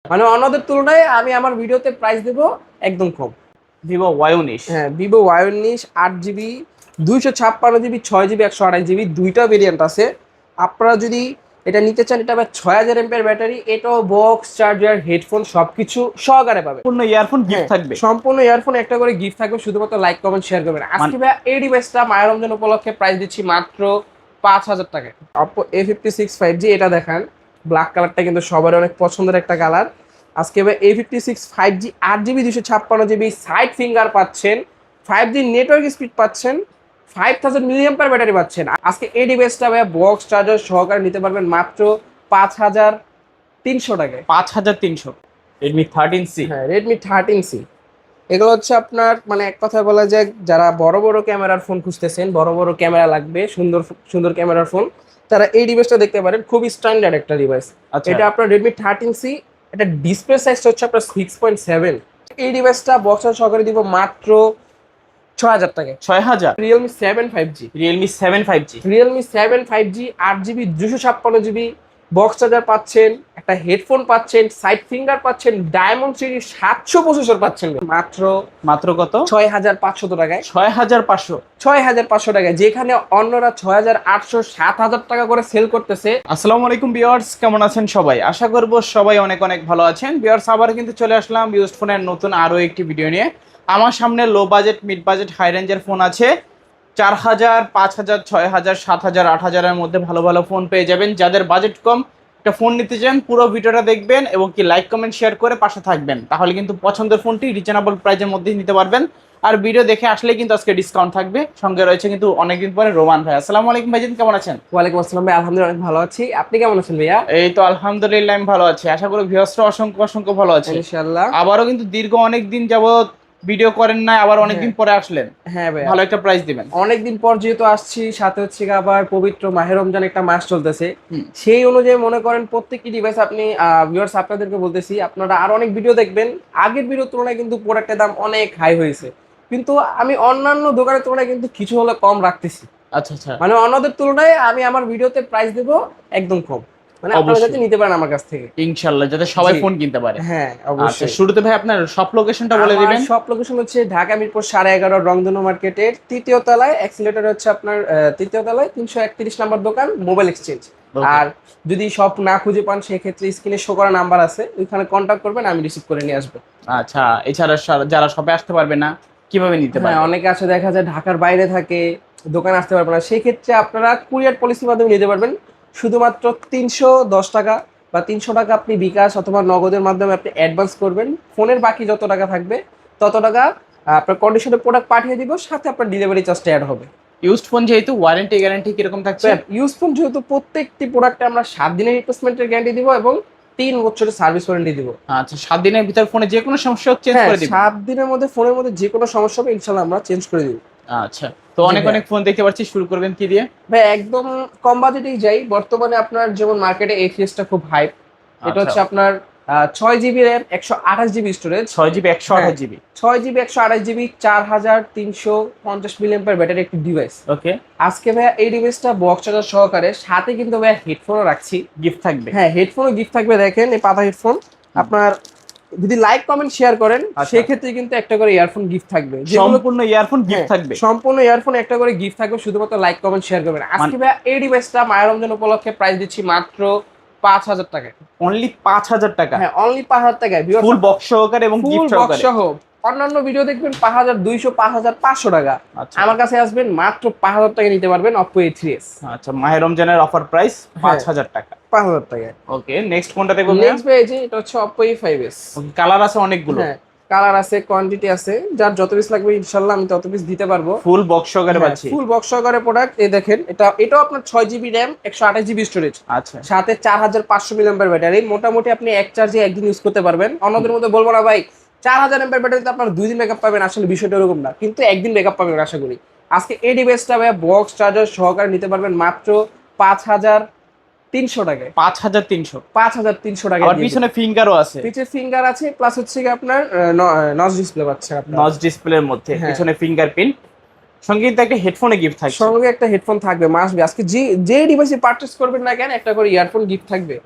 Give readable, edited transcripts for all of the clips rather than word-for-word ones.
মানে অন্যদের তুলনায় আমি আমার ভিডিওতে প্রাইস দেব একদম কম। Vivo Y19। হ্যাঁ, Vivo Y19 8 GB 256 GB 6 GB 128 GB দুইটা ভেরিয়েন্ট আছে। আপনারা যদি এটা নিতে চান, এটা আবার 6000 mAh ব্যাটারি, এটাও বক্স চার্জার হেডফোন সবকিছু সহকারে পাবে। পূর্ণ ইয়ারফোন গিফট হ্যাঁ, থাকবে। সম্পূর্ণ ইয়ারফোন একটা করে গিফট থাকবে, শুধুমাত্র লাইক কমেন্ট শেয়ার করবেন। আজকে ভাই এই ডিভাইসটা মায়ের রমজান উপলক্ষে প্রাইস দিচ্ছি মাত্র 5000 টাকায়। Oppo A56 5G এটা দেখান, ব্ল্যাক কালারটা কিন্তু সবার অনেক পছন্দের একটা কালার। আজকে ভাই A56 5G 8 GB 256 GB side finger পাচ্ছেন, 5G নেটওয়ার্ক স্পিড পাচ্ছেন, 5000 মিলিঅ্যাম্পিয়ার ব্যাটারি পাচ্ছেন। আজকে এই ডিভাইসটা ভাই বক্স চার্জার সহকারে নিতে পারবেন মাত্র 5300 টাকায়। 5300। Redmi 13C। হ্যাঁ, রেডমি 13C। এগুলো হচ্ছে আপনার মানে এক কথায় বলা যায়, যারা বড় বড় ক্যামেরার ফোন খুঁজতেছেন, বড় বড় ক্যামেরা লাগবে, সুন্দর সুন্দর ক্যামেরার ফোন, তারা এই ডিভাইসটা দেখতে পারেন। খুবই স্ট্যান্ডার্ড একটা ডিভাইস। আচ্ছা। এটা আপনার রেডমি 13C। এটা ডিসপ্লে সাইজটা হচ্ছে আপনার 6.7। এই ডিভাইসটা বক্স সহকারে দিব মাত্র 6000 টাকায়। 6000। Realme 7 5G। Realme 7 5G। Realme 7 5G 8 GB 256 GB box charger পাচ্ছেন, একটা হেডফোন পাচ্ছেন, সাইড ফিঙ্গার পাচ্ছেন, ডায়মন্ড সিরিজ 700 প্রসেসর পাচ্ছেন মাত্র মাত্র কত? 6500 টাকায়। 6500। 6500 টাকায়, যেখানে অন্যরা 6800 7000 টাকা করে সেল করতেছে। আসসালামু আলাইকুম ভিউয়ার্স, কেমন আছেন সবাই? আশা করব সবাই অনেক অনেক ভালো আছেন। ভিউয়ার্স, আবার কিন্তু চলে আসলাম ইউজড ফোনের নতুন আরো একটি ভিডিও নিয়ে। আমার সামনে low budget, mid budget, high রেঞ্জের ফোন আছে। 4000, 5000, 6000, 7000, 8000-এর মধ্যে ভালো ভালো ফোন পেয়ে যাবেন। যাদের বাজেট কম, একটা ফোন নিতে চান, পুরো ভিডিওটা দেখবেন এবং কি লাইক কমেন্ট শেয়ার করে পাশে থাকবেন, তাহলে কিন্তু পছন্দের ফোনটি রিজনেবল প্রাইসের মধ্যেই নিতে পারবেন। আর ভিডিও দেখে আসলে কিন্তু আজকে ডিসকাউন্ট থাকবে। সঙ্গে রয়েছে কিন্তু অনেকদিন পরে রোমান ভাই। আসসালামু আলাইকুম ভাইজান, কেমন আছেন? ওয়ালাইকুম আসসালাম ভাই, আলহামদুলিল্লাহ অনেক ভালো আছি। আপনি কেমন আছেন ভাইয়া? এই তো আলহামদুলিল্লাহ আমি ভালো আছি। আশা করি ভিউয়ার্সরা অসংখ্য অসংখ্য ভালো আছে ইনশাআল্লাহ। আবারও কিন্তু দীর্ঘ অনেক দিন যাবত ভিডিও করেন নাই, আবার অনেকদিন পরে আসলেন। হ্যাঁ ভাই, ভালো একটা প্রাইস দিবেন। অনেকদিন পর যেহেতু আসছি, সাথে হচ্ছে গিয়ে আবার পবিত্র মাহে রমজান একটা মাস চলতেছে, হুম। সেই অনুযায়ী মনে করেন প্রত্যেকটি ডিভাইস আপনি ভিউয়ার্স আপনাদেরকে বলতেছি, আপনারা আরো অনেক ভিডিও দেখবেন। আগের ভিডিওর তুলনায় কিন্তু প্রোডাক্টের দাম অনেক হাই হয়েছে, কিন্তু আমি অন্যান্য দোকানের তুলনায় কিন্তু কিছু হলে কম রাখতেছি। আচ্ছা আচ্ছা। মানে অন্যদের তুলনায় আমি আমার ভিডিওতে প্রাইস দেব একদম কম, মানে আপনারা অবশ্যই। যাতে নিতে পারেন আমার কাছ থেকে। ইনশাআল্লাহ, যাতে সবাই জি। ফোন কিনতে পারে। হ্যাঁ আচ্ছা, অবশ্যই। শুরুতে ভাই আপনার সব লোকেশনটা বলে আমার দিবেন। শপ লোকেশন হচ্ছে ঢাকা মিরপুর 11.5 রংধনু মার্কেটের 3য় তলায়, অ্যাক্সিলেটর হচ্ছে আপনার 3য় তলায় 331 নম্বর দোকান, মোবাইল এক্সচেঞ্জ। Okay. আর যদি শপ না খুঁজে পান, সেক্ষেত্রে স্ক্রিনে শো করা নাম্বার আছে, ওইখানে কন্ট্যাক্ট করবেন, আমি রিসিভ করে নিয়ে আসবো। আচ্ছা, এছাড়া যারা শপে আসতে পারবে না, কিভাবে নিতে হ্যাঁ, পারবে? অনেকে আছে দেখা যায় ঢাকার বাইরে থাকে, দোকানে আসতে পারবে না, সেই ক্ষেত্রে আপনারা কুরিয়ার পলিসির মাধ্যমে নিতে পারবেন। শুধুমাত্র 310 টাকা বা 300 টাকা আপনি বিকাশ অথবা নগদের মাধ্যমে আপনি অ্যাডভান্স করবেন। ফোনের বাকি যত টাকা থাকবে তত টাকা আপনার কন্ডিশনে প্রোডাক্ট পাঠিয়ে দিব, সাথে আপনার ডেলিভারি চার্জটা অ্যাড হবে। ইউজড ফোন যেহেতু, ওয়ারেন্টি গ্যারান্টি কিরকম থাকছে? ইউজ ফোন যেহেতু, প্রত্যেকটি প্রোডাক্টে আমরা 7 দিনের রিপ্লেসমেন্টের গ্যারান্টি দিব এবং 3 বছরের সার্ভিস ওয়ারেন্টি দিব। আচ্ছা, 7 দিনের ভিতর ফোনে যে কোনো সমস্যা চেঞ্জ হ্যাঁ, করে দিবেন? 7 দিনের মধ্যে ফোনের মধ্যে যে কোনো সমস্যা হবে ইনশাআল্লাহ আমরা চেঞ্জ করে দিব। আচ্ছা, তো অনেক ভাইয়া। অনেক ফোন দেখতে পাচ্ছি, শুরু করবেন কি দিয়ে? ভাই একদম কম বাজেটেই যাই। বর্তমানে আপনার যেমন মার্কেটে এফিএসটা খুব হাইপ। এটা আচ্ছা। হচ্ছে আপনার 6 GB RAM 128 GB storage. 6 GB 128 GB. 6 GB 128 GB 4350 milliampere battery একটি ডিভাইস। ওকে। আজকে ভাইয়া এই ডিভাইসটা বক্স চার্জার সহকারে, সাথে কিন্তু ভাইয়া হেডফোনও রাখছি। গিফট থাকবে। হ্যাঁ, হেডফোনও গিফট থাকবে। দেখেন এই পাতা হেডফোন, আপনার যদি লাইক কমেন্ট শেয়ার করেন আচ্ছা। সেক্ষেত্রে কিন্তু একটা করে ইয়ারফোন গিফট থাকবে। সম্পূর্ণ ইয়ারফোন গিফট হ্যাঁ, থাকবে। সম্পূর্ণ ইয়ারফোন একটা করে গিফট থাকবে, শুধুমাত্র লাইক কমেন্ট শেয়ার করবেন। আজকে ভাই এই ডিভাইসটা মায়ের রমজান উপলক্ষে প্রাইস দিচ্ছি মাত্র 5000 টাকায়। অনলি 5000 টাকা। হ্যাঁ, অনলি 5000 টাকায়। ফুল বক্স সহকারে এবং ফুল গিফট বক্স সহকারে। সহ। অন্যান্য ভিডিও দেখবেন 5200 5500 টাকা। আচ্ছা। আমার কাছে আসবেন মাত্র 5000 টাকায় নিতে পারবেন Oppo A3s। আচ্ছা, মাহে রমজানের অফার প্রাইস 5000 টাকা। 5000 টাকায়। ওকে, নেক্সট কোনটা দেখবো? নেক্সট পেজে এটা হচ্ছে Oppo A5s। কালার আছে অনেকগুলো। হ্যাঁ, কালার আছে, কোয়ান্টিটি আছে, যার যত পিস লাগবে ইনশাআল্লাহ আমি তত পিস দিতে পারবো। ফুল বক্স সহকারে পাচ্ছি। ফুল বক্স সহকারে প্রোডাক্ট। এই দেখেন, এটাও আপনার 6 জিবি র্যাম 128 জিবি স্টোরেজ, আচ্ছা। সাথে 4500 মিলিঅ্যাম্পিয়ার ব্যাটারি। মোটামুটি আপনি এক চার্জে একদিন ইউজ করতে পারবেন। অন্যদের মধ্যে বলবো না ভাই 4000 এমপিআর ব্যাটারিতে আপনার 2 দিন ব্যাকআপ পাবেন, আসলে বিষয়টা এরকম না, কিন্তু একদিন ব্যাকআপ পাবেন আশা করি। আজকে এই ডিভাইসটা ভাই বক্স চার্জার সহকারে নিতে পারবেন মাত্র 5300 টাকায়। 5300। 5300 টাকায়। আর পিছনে ফিঙ্গারও আছে। পিছে ফিঙ্গার আছে, প্লাস হচ্ছে কি আপনার নচ ডিসপ্লে পাচ্ছেন আপনার। নচ ডিসপ্লের মধ্যে হ্যাঁ। পিছনে ফিঙ্গারপ্রিন্ট, সঙ্গে কিন্তু একটা হেডফোনে গিফট থাকছে। সঙ্গে একটা হেডফোন থাকবে, মাস্ট বি। আজকে যে ডিভাইসে পারচেজ করবেন না কেন, একটা করে ইয়ারফোন গিফট থাকবে।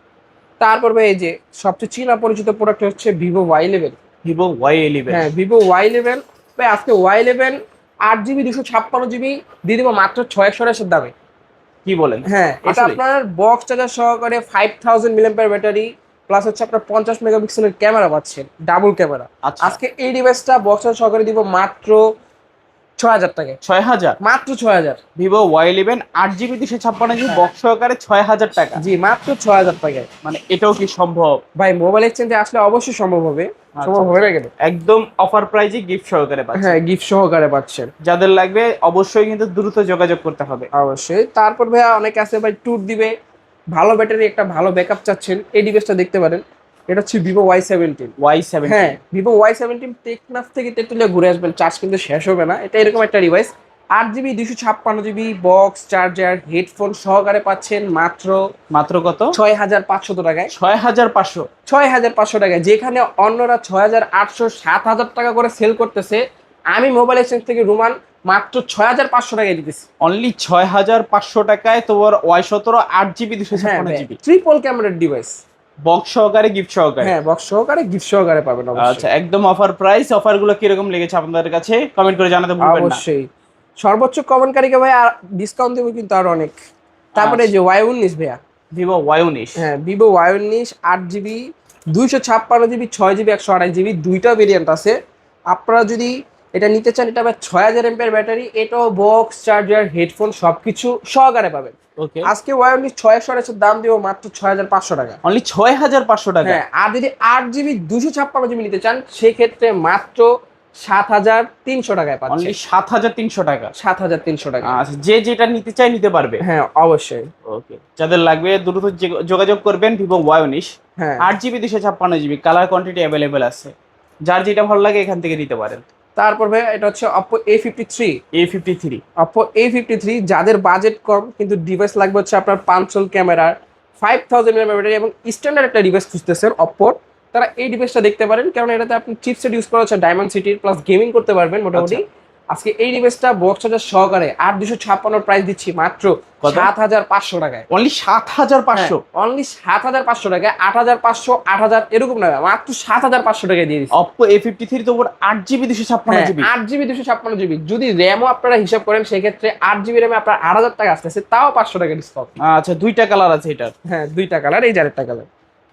তারপর ভাই এই যে সবচেয়ে চীনা পরিচিত প্রোডাক্ট হচ্ছে ভিভো Y11। Vivo Y11। হ্যাঁ ভিভো Y11 ভাই, আজকে Y11 8GB 256GB দিয়ে দিব মাত্র 6128 দামে। কি বলেন? হ্যাঁ এটা আসলে? আপনার বক্স চার্জার সহকারে 5000 mAh ব্যাটারি প্লাস হচ্ছে আপনার 50 মেগাপিক্সেলের ক্যামেরা পাচ্ছেন, ডাবল ক্যামেরা। আচ্ছা, আজকে এই ডিভাইসটা বক্স চার্জার সহকারে দিব মাত্র 6000 টাকায়, 6000? মাত্র 6000। Vivo Y11 8GB 256GB box সহকারে 6000 টাকা, জি মাত্র 6000 টাকায়। মানে এটাও কি সম্ভব? ভাই মোবাইল এক্সচেঞ্জে আসলে অবশ্যই সম্ভব হবে, আচ্ছা, সম্ভব হবে না কেন? একদম অফার প্রাইজে গিফট সহকারে পাচ্ছেন। হ্যাঁ গিফট সহকারে পাচ্ছেন। যাদের লাগবে অবশ্যই কিন্তু দ্রুত যোগাযোগ করতে হবে। অবশ্যই। তারপর ভাইয়া অনেকে আছে ভাই ট্যুর দিবে, ভালো ব্যাটারি একটা ভালো ব্যাকআপ চাচ্ছেন, এই ডিভাইসটা দেখতে পারেন। এটা হচ্ছে ভিভো Y17। Y17? হ্যাঁ ভিভো Y17 টেকনাফ থেকে তেতুলিয়া ঘুরে আসবেন, চার্জ কিন্তু শেষ হবে না। এটা এরকম একটা device 8GB 256GB box charger headphone সহকারে পাচ্ছেন মাত্র মাত্র কত? 6500 টাকায়। 6500? 6500 টাকায়, যেখানে অন্যরা 6800 7000 টাকা করে সেল করতেছে, আমি মোবাইল এক্সচেঞ্জ থেকে রুমান মাত্র 6500 টাকায় দিতেছি। অনলি 6500 টাকায় তোমার Y17 8GB 256GB ট্রিপল ক্যামেরার ডিভাইস, বক্স সহকারে গিফট সহকারে। হ্যাঁ বক্স সহকারে গিফট সহকারে পাবেন আচ্ছা, অবশ্যই। একদম অফার প্রাইস। অফার গুলো কিরকম লেগেছে আপনাদের কাছে কমেন্ট করে জানাতে ভুলবেন না। অবশ্যই সর্বোচ্চ কমেন্টকারীকে ভাই আর ডিসকাউন্ট দেবো কিন্তু আর অনেক। তারপরে আচ্ছা। যে Y19 ভাইয়া, ভিভো Y19? হ্যাঁ Vivo Y19 8GB 256GB 6GB 128GB দুইটা ভেরিয়েন্ট আছে। আপনারা যদি এটা নিতে চান, এটা আবার 6000 mAh ব্যাটারি, এটাও বক্স চার্জার হেডফোন সবকিছু সহকারে পাবেন। ওকে, আজকে Y19 6128 দাম দিব মাত্র 6500 টাকা। অনলি 6500 টাকা? হ্যাঁ আর যদি 8GB 256GB নিতে চান সেক্ষেত্রে মাত্র 7300 টাকায় পাচ্ছেন। অনলি 7300 টাকা? 7300 টাকা। আচ্ছা, যে যেটা নিতে চাই নিতে পারবে। হ্যাঁ অবশ্যই। ওকে, যাদের লাগবে দ্রুত যোগাযোগ করবেন। ভিভো Y19 হ্যাঁ 8GB 256GB colour quantity available আছে, যার যেটা ভালো লাগে এখান থেকে নিতে পারেন। তারপর ভাই এটা হচ্ছে Oppo A53। A53? Oppo A53 যাদের বাজেট কম কিন্তু ডিভাইস লাগবে হচ্ছে আপনার 500 ক্যামেরার 5000 mAh ব্যাটারি এবং স্ট্যান্ডার্ড একটা ডিভাইস খুঁজতেছেন Oppo, তারা এই ডিভাইসটা দেখতে পারেন, কারণ এটাতে আপনি চিপসেট ইউজ করা হচ্ছে ডায়মন্ড সিটির, প্লাস গেমিং করতে পারবেন মোটামুটি। আজকে এই ডিভাইসটা বক্স চার্জার সহকারে 8256 প্রাইস দিচ্ছি মাত্র 7500 টাকায়। অনলি 7500? অনলি 7500 টাকায়। 8500 8000 এরকম না, মাত্র 7500 টাকায় দিয়ে দিচ্ছি। Oppo A53 তো 8GB 256GB? 8GB 256GB যদি র্যামও আপনারা হিসাব করেন সেক্ষেত্রে 8GB র্যামে আপনার 8000 টাকা আসতেছে, তাও 500 টাকা ডিসকাউন্ট। আচ্ছা, দুইটা কালার আছে এটার? হ্যাঁ দুইটা কালার, এই যে আরেকটা কালার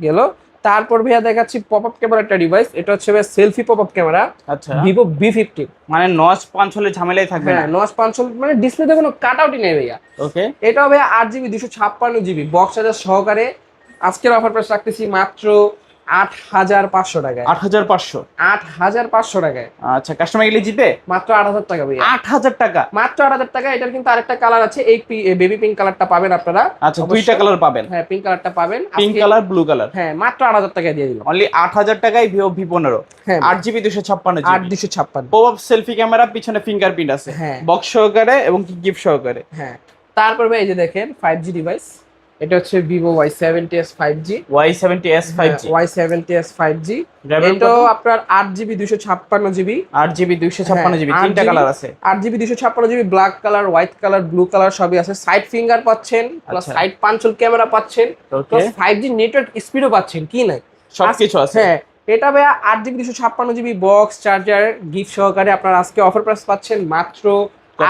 গেল। তারপর ভাইয়া দেখাচ্ছি পপ আপ ক্যামেরা একটা ডিভাইস, এটা হচ্ছে ভাই সেলফি পপ আপ ক্যামেরা। আচ্ছা, ভিভো V50। মানে নচ পাঞ্চলে ঝামেলাই থাকবে না? হ্যাঁ নচ 500, মানে ডিসপ্লেতে কোনো কাট আউটই নেই ভাইয়া। ওকে, এটাও ভাইয়া 8GB 256GB বক্স চার্জার সহকারে আজকের অফার প্রাইস রাখতেছি মাত্র 8500 টাকায়। 8500? 8500 টাকায়। আচ্ছা, কাস্টমার গেলে জিতে মাত্র 8000 টাকা ভাইয়া। 8000 টাকা? মাত্র 8000 টাকা। এটার কিন্তু আরেকটা কালার আছে, এই বেবি পিঙ্ক কালারটা পাবেন আপনারা। আচ্ছা, দুইটা কালার পাবেন? হ্যাঁ পিঙ্ক কালারটা পাবেন, পিঙ্ক কালার, ব্লু কালার। হ্যাঁ মাত্র 8000 টাকা দিয়ে দিলাম। অনলি 8000 টাকায় ভিভো V15 হ্যাঁ 8GB 256GB 8256। Pop up selfie camera, পিছনে ফিঙ্গারপ্রিন্ট আছে, হ্যাঁ। বক্স সহকারে এবং গিফট সহকারে। হ্যাঁ তারপর ভাই এই যে দেখেন 5G ডিভাইস, এটা হচ্ছে Vivo Y70s 5G। Y70s 5G? Y70s 5G, RAM এটাও আপনার 8GB 256GB 8GB 256GB তিনটা কালার আছে। 8GB 256GB black colour, white colour, blue colour সবই আছে। সাইড ফিঙ্গার পাচ্ছেন, প্লাস আচ্ছা। সাইড পাঞ্চল ক্যামেরা পাচ্ছেন, ওকে, প্লাস 5G নেটওয়ার্ক স্পিডও পাচ্ছেন, কি নাই সবকিছু আছে। হ্যাঁ এটা ভাইয়া 8GB 256GB box charger gift সহকারে আপনার আজকে অফার প্রাইস পাচ্ছেন মাত্র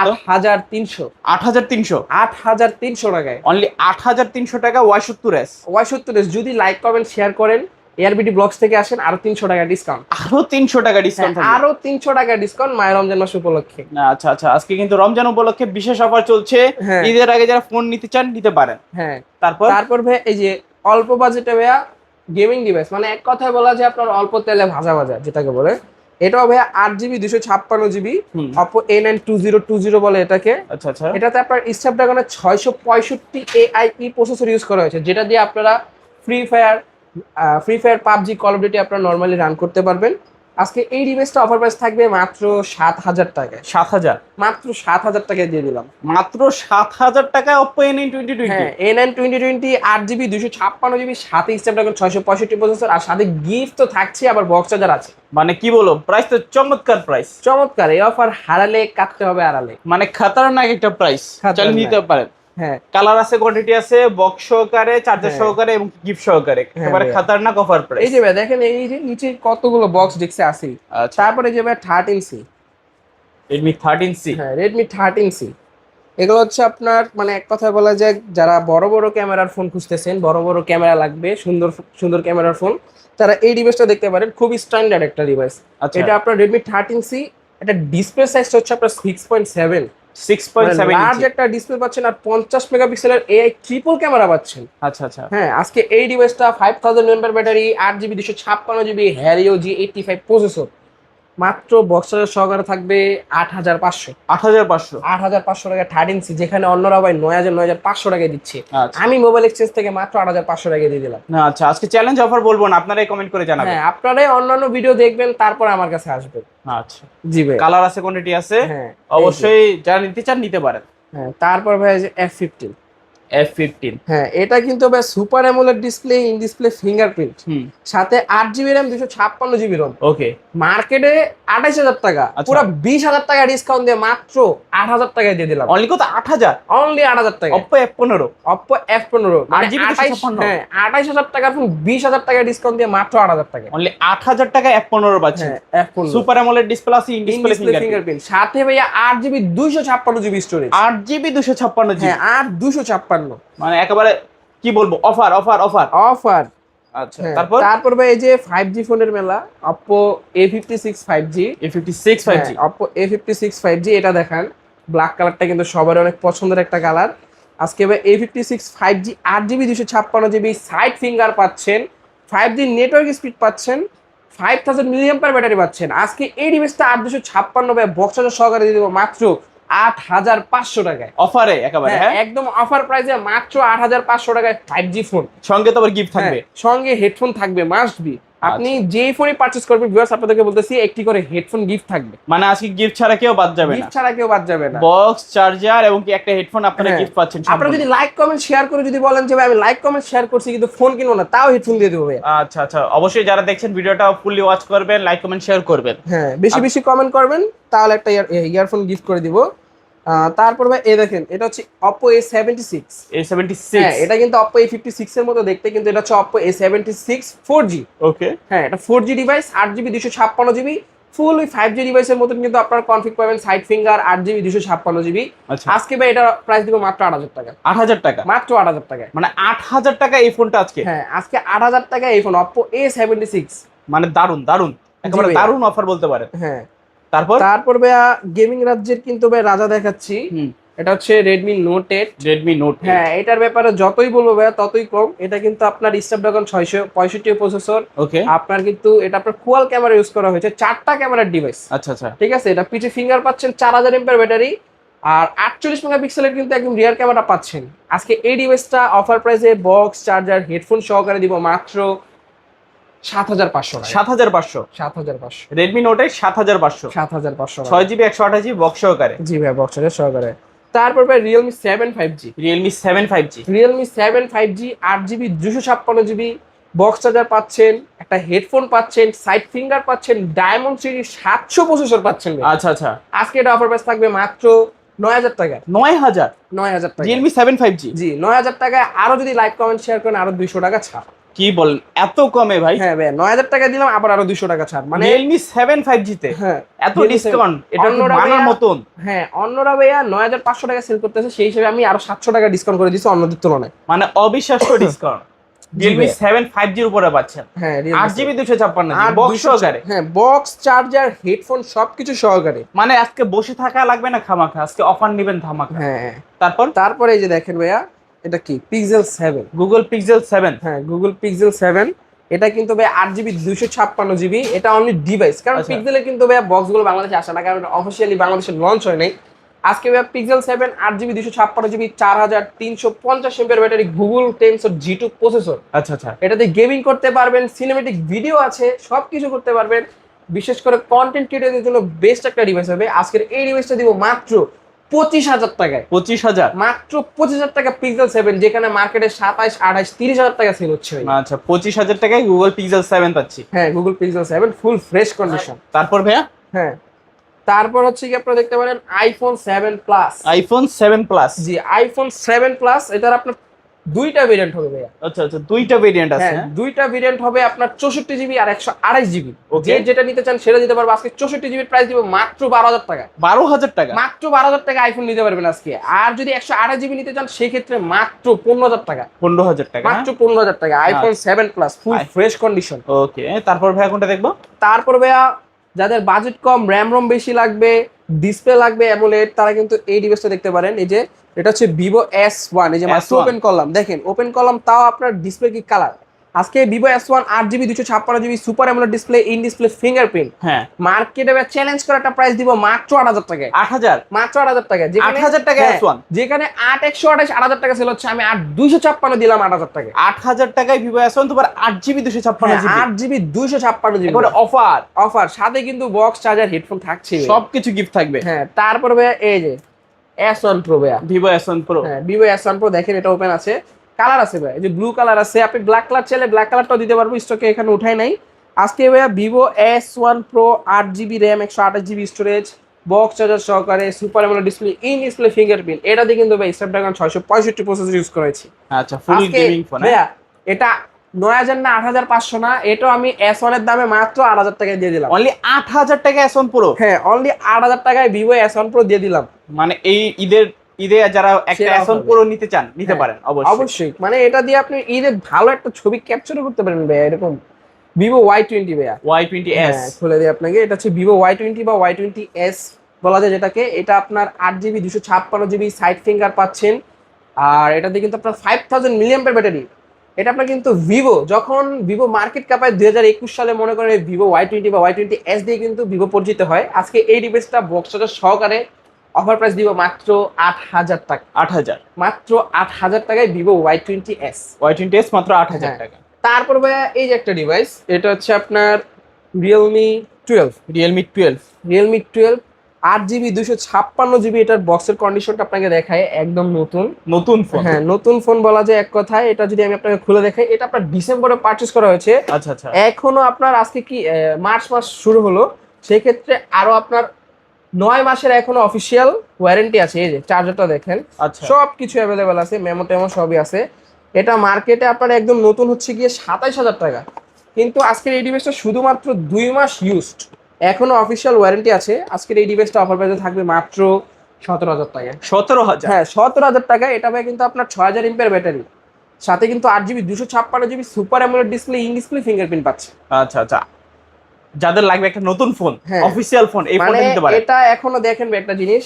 8300। 8300? 8300 টাকায়। অনলি 8300 টাকা Y70s। Y70s যদি লাইক কমেন্ট শেয়ার করেন, এআরবিডি ব্লগস থেকে আসেন, আরো 300 টাকা ডিসকাউন্ট। আরো 300 টাকা ডিসকাউন্ট থাকবে? আরো 300 টাকা ডিসকাউন্ট মায়ের রমজান মাস উপলক্ষে। আচ্ছা আচ্ছা, আজকে কিন্তু রমজান উপলক্ষে বিশেষ অফার চলছে। হ্যাঁ। ঈদের আগে যারা ফোন নিতে চান নিতে পারেন। হ্যাঁ তারপর ভাই এই যে অল্প বাজেটে ভাইয়া গেমিং ডিভাইস, মানে এক কথায় বলা যায় আপনার অল্প তেলে ভাজা ভাজা যেটাকে বলে, এটাও ভাইয়া 8GB 256GB Oppo A9 2020 বলে এটাকে। আচ্ছা আচ্ছা, এটাতে আপনার স্ন্যাপড্রাগনের 665 AIE প্রসেসর ইউজ করা হয়েছে, যেটা দিয়ে আপনারা free fire PUBG call of duty আপনারা নরমালি রান করতে পারবেন। আজকে এই ডিভাইসটা অফার প্রাইস থাকবে মাত্র 7000 টাকায়। 7000? মাত্র 7000 টাকায় দিয়ে দিলাম। মাত্র 7000 টাকায় Oppo A9 2020? হ্যাঁ A9 2020 8GB 256GB সাথে স্ন্যাপড্রাগন 665 প্রসেসর, আর সাথে গিফট তো থাকছে, আবার বক্স চার্জার আছে। মানে কি বলো, প্রাইস তো চমৎকার প্রাইস। চমৎকার, এই অফার হারালে কাটতে হবে আড়ালে। মানে খাতারনাক একটা প্রাইস, চালিয়ে নিতে পারেন। হ্যাঁ কালার আছে, কোয়ান্টিটি আছে, বক্স সহকারে, চার্জার সহকারে এবং গিফট সহকারে, একেবারে ভাইয়া। খাতারনাক অফার প্রাইস। এই যে ভাই দেখেন, এই যে নিচে কতগুলো বক্স ডিস্কসে আছে। আচ্ছা, তারপরে যে ভাই 13C, Redmi 13C। হ্যাঁ Redmi 13C, এগুলো হচ্ছে আপনার মানে এক কথায় বলা যায় যারা বড় বড় ক্যামেরার ফোন খুঁজতেছেন, বড় বড় ক্যামেরা লাগবে, সুন্দর সুন্দর ক্যামেরার ফোন, তারা এই ডিভাইসটা দেখতে পারেন। খুবই স্ট্যান্ডার্ড একটা ডিভাইস। আচ্ছা, এটা আপনার Redmi 13C, এটা ডিসপ্লে সাইজটা হচ্ছে আপনার 6.7, 6.7 লার্জ ইঞ্চি। একটা ডিসপ্লে পাচ্ছেন আর 50 মেগাপিক্সেলের AI ট্রিপল ক্যামেরা পাচ্ছেন। আচ্ছা আচ্ছা, হ্যাঁ, আজকে এই ডিভাইসটা 5000 mAh battery, 8GB 256GB Helio G85 processor, মাত্র বক্সের সহকারে থাকবে 8500। 8500। 8500 টাকা 13C, যেখানে অন্যরা ভাই 9000 9500 টাকায় দিচ্ছে। আচ্ছা, আমি মোবাইল এক্সচেঞ্জ থেকে মাত্র 8500 টাকায় দিয়ে দিলাম। না আচ্ছা, আজকে চ্যালেঞ্জ অফার বলবো না, আপনারাই কমেন্ট করে জানাবেন। হ্যাঁ, আপনারাই অন্যান্য ভিডিও দেখবেন, তারপর আমার কাছে আসবেন। আচ্ছা, জি ভাই। কালার আছে, কোয়ান্টিটি আছে, হ্যাঁ অবশ্যই যারা নিতে চান নিতে পারেন। হ্যাঁ, তারপর ভাই যে F15। F15। হ্যাঁ, এটা কিন্তু ভাই super AMOLED display, in display fingerprint, হুম, সাথে 8GB RAM 256GB ROM। ওকে। মার্কেটে 28000 টাকা, আচ্ছা। পুরো 20000 টাকা ডিসকাউন্ট দিয়ে মাত্র 8000 টাকায় দিয়ে দিলাম। অনলি কত? 8000। অনলি 8000 টাকা। Oppo F15। Oppo F15 মানে 8GB 256। হ্যাঁ 28000 টাকার ফোন 20000 টাকা ডিসকাউন্ট দিয়ে মাত্র 8000 টাকা। অনলি 8000 টাকা F15 পাচ্ছেন। হ্যাঁ, F15 সুপার অ্যামোলেড ডিসপ্লে আছে, ইন ডিসপ্লে ফিঙ্গারপ্রিন্ট। ফিঙ্গারপ্রিন্ট, সাথে ভাইয়া 8GB 256GB storage. 8GB 256GB। হ্যাঁ, 256। মানে একেবারে কি বলবো, অফার অফার অফার। অফার। আচ্ছা, হ্যাঁ, তারপর তারপর ভাই এই যে 5G ফোনের মেলা, Oppo A56 5G। A56 5G। Oppo A56 5G, এটা দেখান। ব্ল্যাক কালারটা কিন্তু সবার অনেক পছন্দের একটা কালার। আজকে ভাই A56 5G 8GB 256GB side finger পাচ্ছেন, 5G নেটওয়ার্ক স্পিড পাচ্ছেন, 5000 mAh ব্যাটারি পাচ্ছেন। আজকে এই ডিভাইসটা 8256 ভাই বক্স চার্জার সহকারে দিয়ে দেবো মাত্র 8500 টাকায়। অফারে একেবারে, হ্যাঁ, হ্যাঁ, একদম অফার প্রাইসে মাত্র 8500 টাকায় 5G ফোন। সঙ্গে তো আবার গিফট থাকবে। হ্যাঁ, সঙ্গে হেডফোন থাকবে, মাস্ট বি। আপনি যেই ফোনই পারচেজ করবেন ভিউয়ার্স, আপনাদেরকে বলতেছি একটি করে হেডফোন গিফট থাকবে। মানে আজকে গিফট ছাড়া কেউ বাদ যাবে না। গিফট ছাড়া কেউ বাদ যাবে না। বক্স, চার্জার এবং কি একটা হেডফোন আপনারা হ্যাঁ, গিফট পাচ্ছেন। আপনারা যদি লাইক কমেন্ট শেয়ার করে যদি বলেন যে ভাই আমি লাইক কমেন্ট শেয়ার করছি কিন্তু ফোন কিনবো না, তাও হেডফোন দিয়ে দেবো ভাই। আচ্ছা আচ্ছা, অবশ্যই যারা দেখছেন ভিডিওটা ফুললি ওয়াচ করবেন, লাইক কমেন্ট শেয়ার করবেন। হ্যাঁ, বেশি বেশি কমেন্ট করবেন, তাহলে একটা ইয়ারফোন গিফট করে দিব। তারপর ভাই এই দেখেন, এটা হচ্ছে Oppo A76। A76। হ্যাঁ, এটা কিন্তু Oppo A56 এর মতো দেখতে, কিন্তু এটা হচ্ছে Oppo A76 4G। ওকে। হ্যাঁ, এটা 4G ডিভাইস, 8GB 256GB, ফুল ওই 5G ডিভাইসের মতন কিন্তু আপনারা কনফিগ পাবেন, সাইড ফিঙ্গার, 8GB 256GB। আচ্ছা, আজকে ভাই এটা প্রাইস দিব মাত্র 8000 টাকা। 8000 টাকা, মাত্র 8000 টাকায়। মানে 8000 টাকা এই ফোনটা আজকে। হ্যাঁ, আজকে 8000 টাকায় এই ফোন Oppo A76। মানে দারুন দারুন, একেবারে ভাইয়া। দারুন অফার বলতে পারেন। হ্যাঁ, তারপর তারপর ভাইয়া গেমিং রাজ্যের কিন্তু ভাই রাজা দেখাচ্ছি। হুম, এটা হচ্ছে Redmi Note 8। Redmi Note 8। হ্যাঁ, এটার ব্যাপারে যতই বলবো ভাইয়া ততই কম। এটা কিন্তু আপনার স্ন্যাপড্রাগন 665 প্রসেসর। ওকে। আপনার কিন্তু এটা আপনার কোয়াল ক্যামেরা ইউজ করা হয়েছে, 4টা ক্যামেরার ডিভাইস। আচ্ছা আচ্ছা, ঠিক আছে, এটা পিছে ফিঙ্গার পাচ্ছেন, 4000 mAh ব্যাটারি, আর 48 মেগাপিক্সেলের কিন্তু একদম রিয়ার ক্যামেরা পাচ্ছেন। আজকে এই ডিভাইসটা অফার প্রাইসে বক্স, চার্জার, হেডফোন সহকারে দিব মাত্র 7500 টাকা। 7500। 7500। Redmi Note 8 7500। 7500। 6GB 128GB box সহকারে। জি ভাই, বক্স চার্জার সহকারে। তারপর ভাই Realme 7 5G। Realme 7 5G। Realme 7 5G 8GB 256GB box charger পাচ্ছেন, একটা হেডফোন পাচ্ছেন, সাইড ফিঙ্গার পাচ্ছেন, ডায়মন্ড সিরিজ 700 প্রসেসর পাচ্ছেন ভাই। আচ্ছা আচ্ছা, আজকে এটা অফার প্রাইস থাকবে মাত্র 9000 টাকা। 9000। 9000 টাকা। Realme 7 5G। জি, 9000 টাকায় আরো যদি লাইক কমেন্ট শেয়ার করেন আরো 200 টাকা ছাড়। কি বলেন, এত কমে ভাই? হ্যাঁ ভাই, 9000 টাকা দিলাম, আবার আরো 200 টাকা ছাড়। মানে Realme 7 5G তে হ্যাঁ, এত Realme 7 ডিসকাউন্ট, এটা অন্যরা মানার ভাইয়া- মতন। হ্যাঁ, অন্যরা ভাইয়া 9500 টাকা সেল করতেছে, সেই হিসেবে আমি আরো 700 টাকা ডিসকাউন্ট করে দিচ্ছি অন্যদের তুলনায়। মানে অবিশ্বাস্য ডিসকাউন্ট। জি Realme ভাইয়া। 7 5G এর উপরে পাচ্ছেন। হ্যাঁ, 8GB 256GB আর বক্স সহকারে। হ্যাঁ, বক্স, চার্জার, হেডফোন সবকিছু সহকারে। মানে আজকে বসে থাকা লাগবে না খামাখা, আজকে অফার নেবেন ধামাকা। হ্যাঁ, তারপর তারপরে এই যে দেখেন ভাইয়া, এটা কি Pixel 7। Google Pixel 7। হ্যাঁ, Google Pixel 7। এটা কিন্তু ভাই 8GB 256GB, এটা অনলি ডিভাইস, কারণ আচ্ছা। পিক্সেলের কিন্তু ভাইয়া বক্সগুলো বাংলাদেশে আসে না, কারণ অফিসিয়ালি বাংলাদেশে লঞ্চ হয় নাই। আজকে ভাইয়া Pixel 7 8GB 256GB 4350 mAh battery, Google tensor G2 processor. আচ্ছা আচ্ছা, এটাতে গেমিং করতে পারবেন, সিনেমেটিক ভিডিও আছে, সবকিছু করতে পারবেন। বিশেষ করে কন্টেন্ট ক্রিয়েটরদের জন্য বেস্ট একটা ডিভাইস হবে। আজকের এই ডিভাইসটা দিব মাত্র 25000 টাকায়। 25000। মাত্র 25000 টাকা Pixel 7, যেখানে মার্কেটে 27 28 30000 টাকা সেল হচ্ছে ভাই। আচ্ছা, 25000 টাকায় Google Pixel 7 পাচ্ছি। হ্যাঁ, Google Pixel 7 ফুল ফ্রেশ কন্ডিশন। তারপর ভাইয়া হ্যাঁ, তারপর হচ্ছে কি আপনারা দেখতে পারেন আইফোন 7 প্লাস। আইফোন 7 প্লাস, জি আইফোন 7 প্লাস, এটার আপনার দুইটা ভেরিয়েন্ট হবে ভাইয়া। আচ্ছা আচ্ছা, দুইটা ভেরিয়েন্ট আছে। হ্যাঁ দুইটা ভেরিয়েন্ট হবে আপনার 64 জিবি আর 128 জিবি। Okay. যে যেটা নিতে চান সেটা নিতে পারবো। আজকে 64 জিবির প্রাইস দিব মাত্র 12,000 টাকা। 12,000 টাকা, মাত্র 12,000 টাকা আইফোন নিতে পারবেন আজকে। আর যদি 128 জিবি নিতে চান সেই ক্ষেত্রে মাত্র 15,000 টাকা। 15,000 টাকা, মাত্র 15,000 টাকা iPhone 7 plus full fresh condition. Okay, তারপর ভাই কোনটা দেখবো? তারপর ভাইয়া যাদের বাজেট কম, র্যাম রম বেশি লাগবে, ডিসপ্লে লাগবে অ্যামোলেড, তারা কিন্তু এই ডিভাইসটা দেখতে পারেন। এই যে এটা হচ্ছে ভিভো S1, এই যে মাত্র ওপেন করলাম, দেখেন ওপেন করলাম, তাও আপনার ডিসপ্লে কি কালার। আজকে Vivo S1 8GB 256GB super AMOLED display, in display fingerprint, হ্যাঁ মার্কেটে চ্যালেঞ্জ করে একটা প্রাইস দিব মাত্র 8,000 টাকায়। 8,000, মাত্র 8,000 টাকায়। 8,000 টাকা S1, যেখানে 8,128 8,000 টাকা ছিল, হচ্ছে আমি 8,256 দিলাম 8,000 টাকায়। 8,000 টাকায় ভিভো S1, তোমার 8GB 256GB, 8GB 256GB এবারে অফার অফার, সাথে কিন্তু বক্স চার্জার হেডফোন থাকছে, সবকিছু গিফট থাকবে। হ্যাঁ তারপর ভাইয়া এই যে S1 Pro ভাইয়া, ভিভো S1 Pro, হ্যাঁ ভিভো S1 Pro দেখেন এটা ওপেন আছে, কালার আছে ভাই, এই যে ব্লু কালার আছে, আপনি ব্ল্যাক কালার চাইলে ব্ল্যাক কালারটাও দিতে পারবো, স্টকে এখানে উঠাই নাই। আজকে ভাইয়া Vivo S1 Pro 8GB RAM 128GB storage, box charger সহকারে, super AMOLED display, in display fingerprint, এটা দিয়ে কিন্তু ভাই স্ন্যাপড্রাগন 665 প্রসেসর ইউজ করেছি। আচ্ছা ফুল আজকে গেমিং ফোন। ভাইয়া এটা 9,000 না 8,500 না, এটাও আমি S1 এর দামে মাত্র 8,000 টাকায় দিয়ে দিলাম। অনলি 8,000 টাকা S1 Pro, হ্যাঁ অনলি 8,000 টাকায় ভিভো S1 Pro দিয়ে দিলাম। মানে এই ঈদে যারা একটা সেরা S1 হবে। Pro নিতে চান নিতে হ্যাঁ, পারেন অবশ্যই। অবশ্যই, মানে এটা দিয়ে আপনি ঈদে ভালো একটা ছবি ক্যাপচার করতে পারেন ভাইয়া। এরকম ভিভো Y20 ভাইয়া, Y20s, হ্যাঁ, খুলে দিই আপনাকে। এটা হচ্ছে ভিভো Y20 বা Y20s বলা যায় যেটাকে। এটা আপনার 8GB 256GB সাইড ফিঙ্গার পাচ্ছেন, আর এটাতে কিন্তু আপনার 5000 মিলিঅ্যাম্পিয়ার ব্যাটারি। এটা আপনার কিন্তু ভিভো যখন ভিভো মার্কেট কাপায় 2021 সালে, মনে করেন ভিভো Y20 বা Y20s দিয়ে কিন্তু ভিভো পরিচিত হয়। আজকে এই ডিভাইসটা বক্স চার্জার সহকারে অফার প্রাইস দিব মাত্র 8,000 টাকা। 8,000, মাত্র 8,000 টাকায় ভিভো Y20s। Y20s মাত্র 8,000 হ্যাঁ। টাকা। তারপর ভাইয়া এই যে একটা ডিভাইস, এটা হচ্ছে আপনার রিয়েলমি 12। রিয়েলমি 12 8GB 256GB, এটার বক্সের কন্ডিশনটা আপনাকে দেখায়, একদম নতুন নতুন ফোন। হ্যাঁ নতুন ফোন বলা যায় এক কথায়। এটা যদি আমি আপনাকে খুলে দেখাই, এটা আপনার ডিসেম্বরে পারচেজ করা হয়েছে। আচ্ছা আচ্ছা, এখনো আপনার আজকে কি মার্চ মাস শুরু হলো, সেই ক্ষেত্রে আরো আপনার 9 মাসের এখনো অফিসিয়াল ওয়ারেন্টি আছে। এই যে চার্জারটা দেখেন, আচ্ছা সবকিছু অ্যাভেলেবেল আছে, মেমো টেমো সবই আছে। এটা মার্কেটে আপনার একদম নতুন হচ্ছে গিয়ে 27,000 টাকা, কিন্তু আজকের এই ডিভাইসটা শুধুমাত্র 2 মাস ইউজড, এখনো অফিসিয়াল ওয়ারেন্টি আছে। আজকের এই ডিভাইসটা অফার প্রাইসে থাকবে মাত্র 17,000 টাকা। 17,000, হ্যাঁ 17,000 টাকা। এটা ভাই কিন্তু আপনার 6,000 এমপিআর ব্যাটারি, সাথে কিন্তু 8GB 256GB super AMOLED display, in display fingerprint পাচ্ছে। আচ্ছা আচ্ছা, যাদের লাগবে একটা নতুন ফোন, হ্যাঁ। অফিসিয়াল ফোন, এই মানে ফোনটা নিতে পারেন। এটা এখনো দেখেন ভাই একটা জিনিস,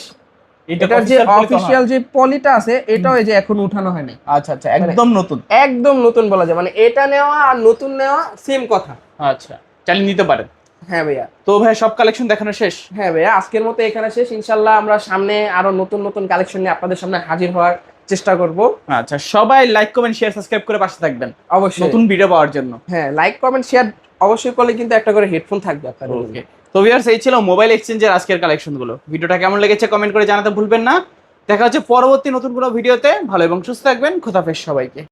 এটা এটার যে অফিসিয়াল যে পলিটা আছে, এটাও এই যে এখন উঠানো হয়নি। আচ্ছা আচ্ছা, একদম নতুন, একদম নতুন বলা যায়, মানে এটা নেওয়া আর নতুন নেওয়া সেম কথা। আচ্ছা চালিয়ে নিতে পারেন। হ্যাঁ ভাইয়া, তো ভাই সব কালেকশন দেখানো শেষ? হ্যাঁ ভাইয়া আজকের মতো এখানে শেষ। ইনশাল্লাহ আমরা সামনে আরো নতুন নতুন কালেকশন নিয়ে আপনাদের সামনে হাজির হওয়ার চেষ্টা করব। আচ্ছা, সবাই লাইক কমেন্ট শেয়ার সাবস্ক্রাইব করে পাশে থাকবেন অবশ্যই নতুন ভিডিও পাওয়ার জন্য। হ্যাঁ লাইক কমেন্ট শেয়ার অবশ্যই করলে কিন্তু একটা করে হেডফোন থাকবে আপনাদের। ওকে, তো ভিউয়ার্স এই ছিল মোবাইল এক্সচেঞ্জের আজকের কালেকশন গুলো। ভিডিওটা কেমন লেগেছে কমেন্ট করে জানাতে ভুলবেন না। দেখা হচ্ছে পরবর্তী নতুন কোনো ভিডিওতে। ভালো এবং সুস্থ থাকবেন। খোদাফেজ সবাইকে।